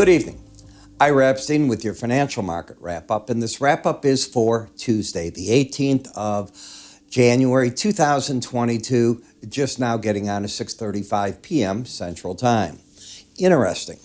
Good evening. Ira Epstein with your financial market wrap-up, and this wrap-up is for Tuesday, the 18th of January 2022, just now getting on to 6:35 p.m. Central Time. Interesting.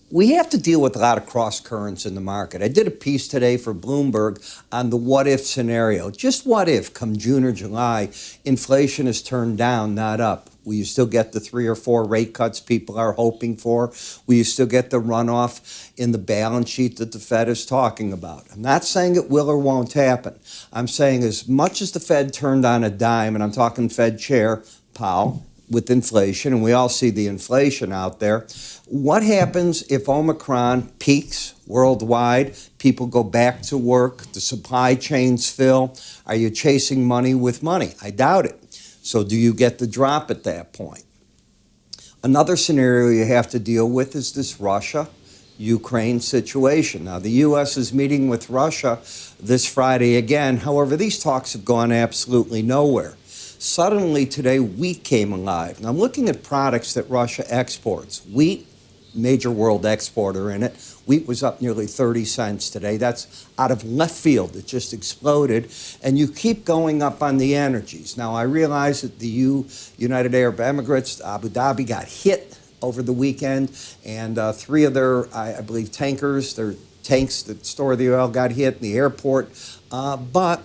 We have to deal with a lot of cross currents in the market. I did a piece today for Bloomberg on the what-if scenario. Just what if, come June or July, inflation is turned down, not up? Will you still get the 3 or 4 rate cuts people are hoping for? Will you still get the runoff in the balance sheet that the Fed is talking about? I'm not saying it will or won't happen. I'm saying as much as the Fed turned on a dime, and I'm talking Fed Chair Powell, with inflation, and we all see the inflation out there. What happens if Omicron peaks worldwide, people go back to work, the supply chains fill? Are you chasing money with money? I doubt it. So do you get the drop at that point? Another scenario you have to deal with is this Russia-Ukraine situation. Now, the U.S. is meeting with Russia this Friday again. However, these talks have gone absolutely nowhere. Suddenly today, wheat came alive. Now I'm looking at products that Russia exports. Wheat, major world exporter in it. Wheat was up nearly 30 cents today. That's out of left field. It just exploded. And you keep going up on the energies. Now I realize that the United Arab Emirates, Abu Dhabi, got hit over the weekend. And 3 of their, I believe, tankers, their tanks that store the oil got hit in the airport. But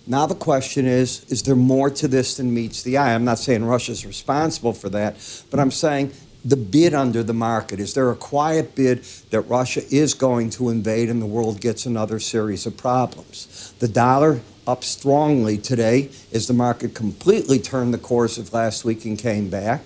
now the question is there more to this than meets the eye? I'm not saying Russia's responsible for that, but I'm saying the bid under the market. Is there a quiet bid that Russia is going to invade and the world gets another series of problems? The dollar up strongly today as the market completely turned the course of last week and came back.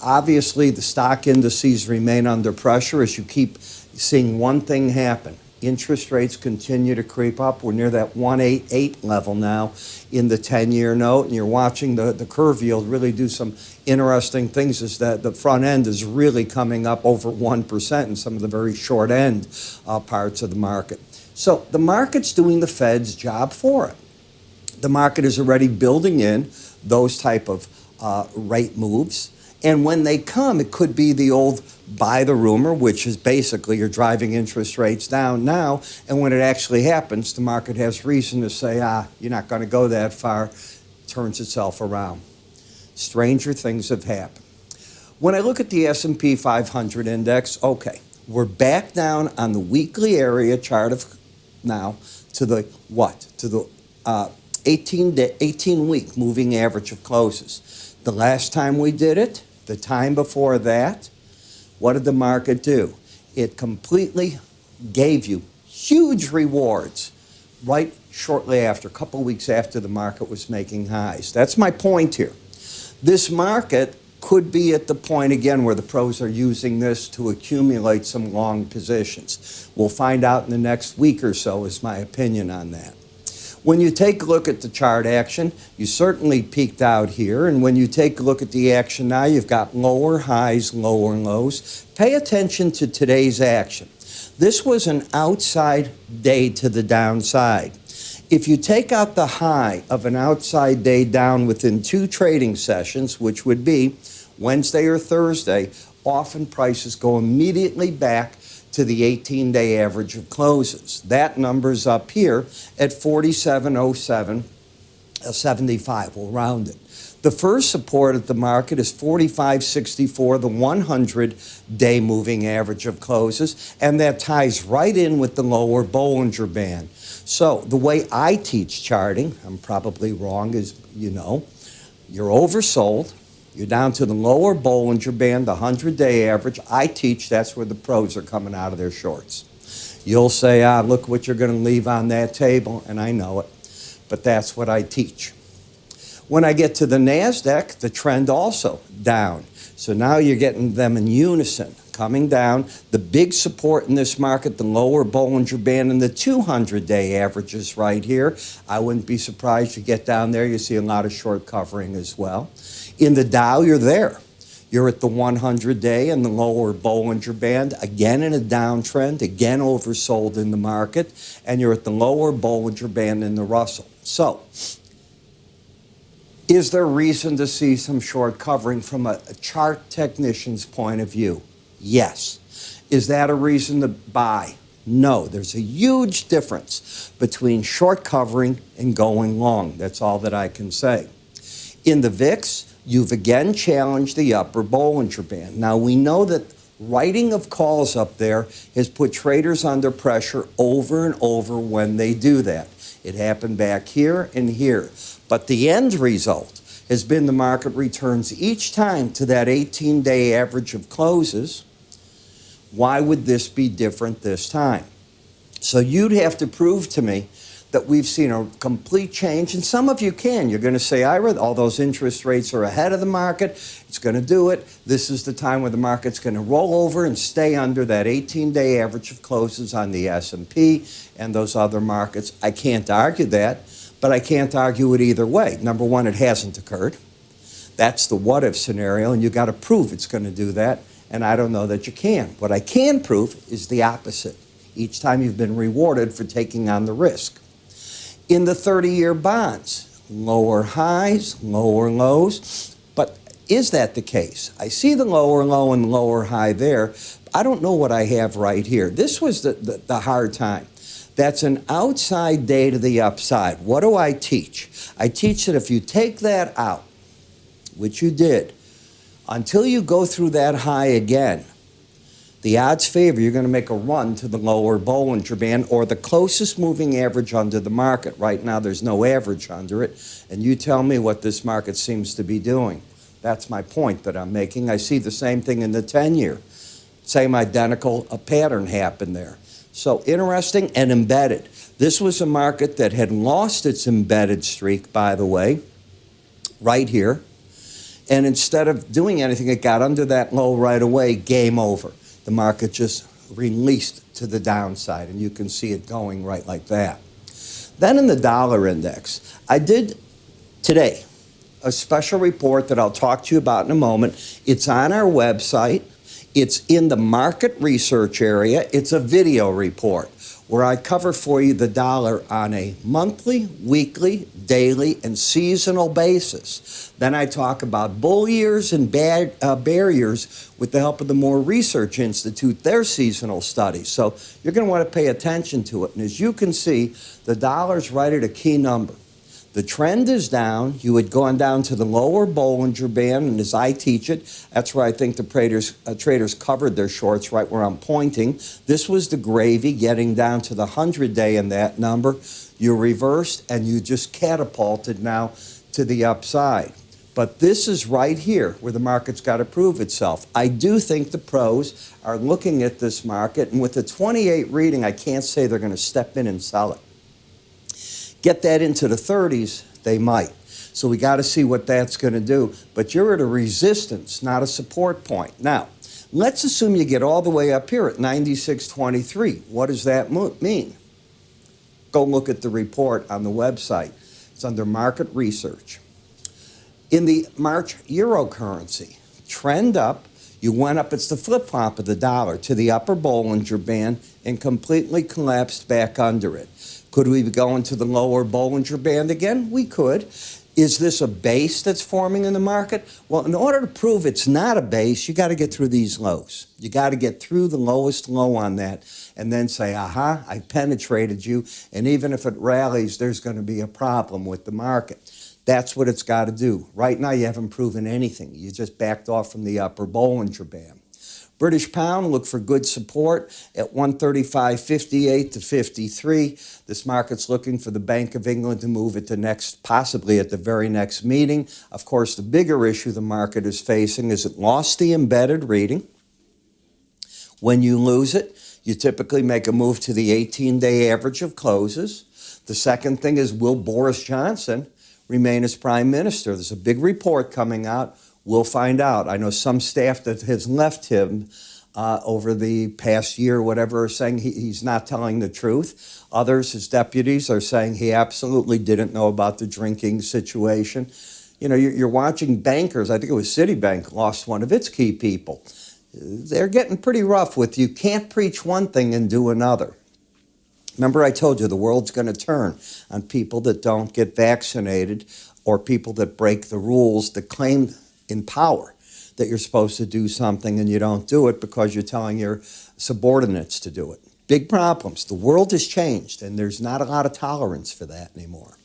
Obviously, the stock indices remain under pressure as you keep seeing one thing happen. Interest rates continue to creep up. We're near that 188 level now in the 10-year note, and you're watching the curve yield really do some interesting things as that the front end is really coming up over 1% in some of the very short end parts of the market. So the market's doing the Fed's job for it. The market is already building in those type of rate moves. And when they come, it could be the old buy the rumor, which is basically you're driving interest rates down now. And when it actually happens, the market has reason to say, you're not going to go that far, turns itself around. Stranger things have happened. When I look at the S&P 500 index, okay, we're back down on the weekly area chart of now to the what? To the 18-week moving average of closes. The last time we did it, the time before that, what did the market do? It completely gave you huge rewards right shortly after, a couple weeks after the market was making highs. That's my point here. This market could be at the point again where the pros are using this to accumulate some long positions. We'll find out in the next week or so is my opinion on that. When you take a look at the chart action, you certainly peaked out here. And when you take a look at the action now, you've got lower highs, lower lows. Pay attention to today's action. This was an outside day to the downside. If you take out the high of an outside day down within 2 trading sessions, which would be Wednesday or Thursday, often prices go immediately back to the 18-day average of closes. That number's up here at 47.0775. We'll round it. The first support at the market is 45.64, the 100-day moving average of closes, and that ties right in with the lower Bollinger Band. So the way I teach charting, I'm probably wrong, is, you're oversold. You're down to the lower Bollinger Band, the 100-day average. I teach that's where the pros are coming out of their shorts. You'll say, look what you're going to leave on that table, and I know it. But that's what I teach. When I get to the NASDAQ, the trend also down. So now you're getting them in unison, coming down. The big support in this market, the lower Bollinger Band and the 200-day averages right here. I wouldn't be surprised to get down there. You see a lot of short covering as well. In the Dow, you're there. You're at the 100-day and the lower Bollinger Band, again in a downtrend, again oversold in the market, and you're at the lower Bollinger Band in the Russell. So, is there reason to see some short covering from a chart technician's point of view? Yes. Is that a reason to buy? No, there's a huge difference between short covering and going long. That's all that I can say. In the VIX, you've again challenged the upper Bollinger Band. Now, we know that writing of calls up there has put traders under pressure over and over when they do that. It happened back here and here. But the end result has been the market returns each time to that 18-day average of closes. Why would this be different this time? So you'd have to prove to me that we've seen a complete change, and some of you can. You're going to say, Ira, all those interest rates are ahead of the market. It's going to do it. This is the time where the market's going to roll over and stay under that 18-day average of closes on the S&P and those other markets. I can't argue that, but I can't argue it either way. Number one, it hasn't occurred. That's the what-if scenario, and you've got to prove it's going to do that, and I don't know that you can. What I can prove is the opposite. Each time you've been rewarded for taking on the risk. In the 30-year bonds, lower highs, lower lows. But is that the case? I see the lower low and lower high there. I don't know what I have right here. This was the hard time. That's an outside day to the upside. What do I teach? I teach that if you take that out, which you did, until you go through that high again, the odds favor you're going to make a run to the lower Bollinger Band or the closest moving average under the market. Right now, there's no average under it, and you tell me what this market seems to be doing. That's my point that I'm making. I see the same thing in the 10-year. Same identical pattern happened there. So interesting and embedded. This was a market that had lost its embedded streak, by the way, right here. And instead of doing anything, it got under that low right away, game over. The market just released to the downside, and you can see it going right like that. Then in the dollar index, I did today a special report that I'll talk to you about in a moment. It's on our website. It's in the market research area. It's a video report where I cover for you the dollar on a monthly, weekly, daily, and seasonal basis. Then I talk about bull years and bear years with the help of the Moore Research Institute, their seasonal studies. So you're going to want to pay attention to it. And as you can see, the dollar's right at a key number. The trend is down. You had gone down to the lower Bollinger Band, and as I teach it, that's where I think the traders covered their shorts, right where I'm pointing. This was the gravy, getting down to the 100-day in that number. You reversed, and you just catapulted now to the upside. But this is right here where the market's got to prove itself. I do think the pros are looking at this market, and with the 28 reading, I can't say they're going to step in and sell it. Get that into the 30s, they might. So we got to see what that's going to do. But you're at a resistance, not a support point. Now, let's assume you get all the way up here at 96.23. What does that mean? Go look at the report on the website. It's under market research. In the March eurocurrency, trend up. You went up, it's the flip-flop of the dollar, to the upper Bollinger Band and completely collapsed back under it. Could we be going to the lower Bollinger Band again? We could. Is this a base that's forming in the market? Well, in order to prove it's not a base, you got to get through these lows. You got to get through the lowest low on that and then say, aha, I penetrated you, and even if it rallies, there's going to be a problem with the market. That's what it's got to do. Right now, you haven't proven anything. You just backed off from the upper Bollinger Band. British pound, look for good support at 135.58 to 53. This market's looking for the Bank of England to move it to next, possibly at the very next meeting. Of course, the bigger issue the market is facing is it lost the embedded reading. When you lose it, you typically make a move to the 18-day average of closes. The second thing is, will Boris Johnson remain as prime minister? There's a big report coming out. We'll find out. I know some staff that has left him over the past year or whatever are saying he's not telling the truth. Others, his deputies, are saying he absolutely didn't know about the drinking situation. You know, you're watching bankers. I think it was Citibank lost one of its key people. They're getting pretty rough with you. Can't preach one thing and do another. Remember I told you the world's going to turn on people that don't get vaccinated or people that break the rules that claim in power that you're supposed to do something and you don't do it because you're telling your subordinates to do it. Big problems. The world has changed, and there's not a lot of tolerance for that anymore.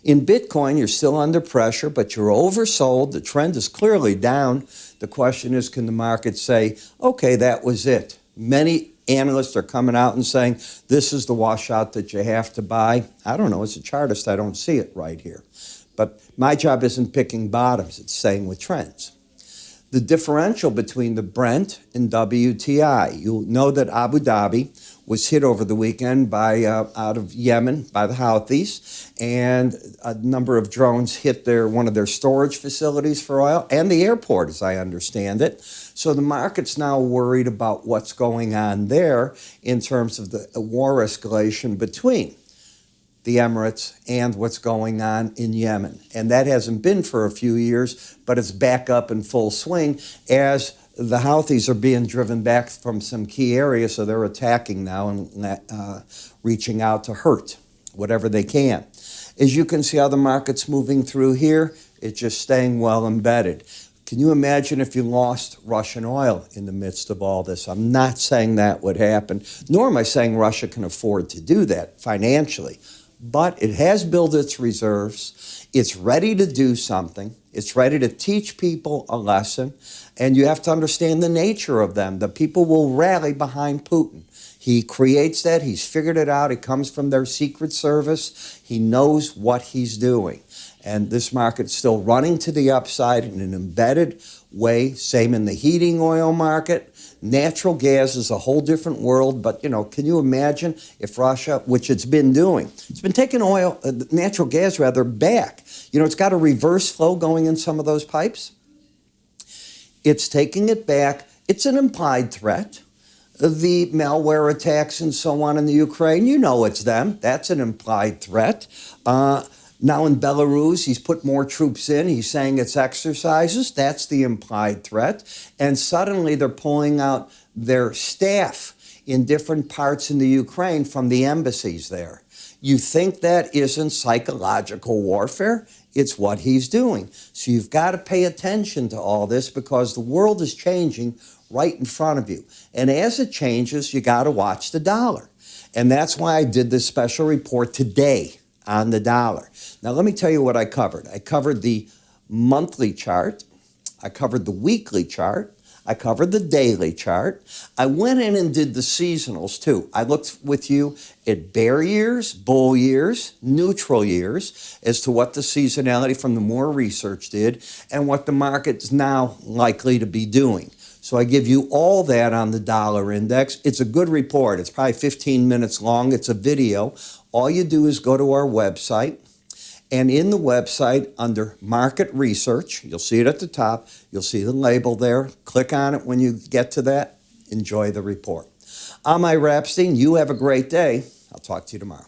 In Bitcoin, you're still under pressure, but you're oversold. The trend is clearly down. The question is, can the market say, okay, that was it? Many analysts are coming out and saying, this is the washout that you have to buy. I don't know. As a chartist, I don't see it right here. But my job isn't picking bottoms. It's staying with trends. The differential between the Brent and WTI. You'll know that Abu Dhabi was hit over the weekend by out of Yemen by the Houthis, and a number of drones hit one of their storage facilities for oil and the airport, as I understand it. So the market's now worried about what's going on there in terms of the war escalation between the Emirates and what's going on in Yemen. And that hasn't been for a few years, but it's back up in full swing as the Houthis are being driven back from some key areas, so they're attacking now and reaching out to hurt whatever they can. As you can see how the market's moving through here, it's just staying well embedded. Can you imagine if you lost Russian oil in the midst of all this? I'm not saying that would happen, nor am I saying Russia can afford to do that financially. But it has built its reserves. It's ready to do something. It's ready to teach people a lesson. And you have to understand the nature of them. The people will rally behind Putin. He creates that. He's figured it out. It comes from their secret service. He knows what he's doing. And this market's still running to the upside in an embedded way. Same in the heating oil market. Natural gas is a whole different world, but, can you imagine if Russia, which it's been doing, it's been taking natural gas back. It's got a reverse flow going in some of those pipes. It's taking it back. It's an implied threat. The malware attacks and so on in the Ukraine, it's them. That's an implied threat. Now in Belarus, he's put more troops in. He's saying it's exercises. That's the implied threat. And suddenly they're pulling out their staff in different parts in the Ukraine from the embassies there. You think that isn't psychological warfare? It's what he's doing. So you've got to pay attention to all this because the world is changing right in front of you. And as it changes, you got to watch the dollar. And that's why I did this special report today on the dollar. Now, let me tell you what I covered. I covered the monthly chart. I covered the weekly chart. I covered the daily chart. I went in and did the seasonals, too. I looked with you at bear years, bull years, neutral years, as to what the seasonality from the more research did and what the market's now likely to be doing. So I give you all that on the dollar index. It's a good report. It's probably 15 minutes long. It's a video. All you do is go to our website, and in the website under Market Research, you'll see it at the top. You'll see the label there. Click on it when you get to that. Enjoy the report. I'm Ira Epstein. You have a great day. I'll talk to you tomorrow.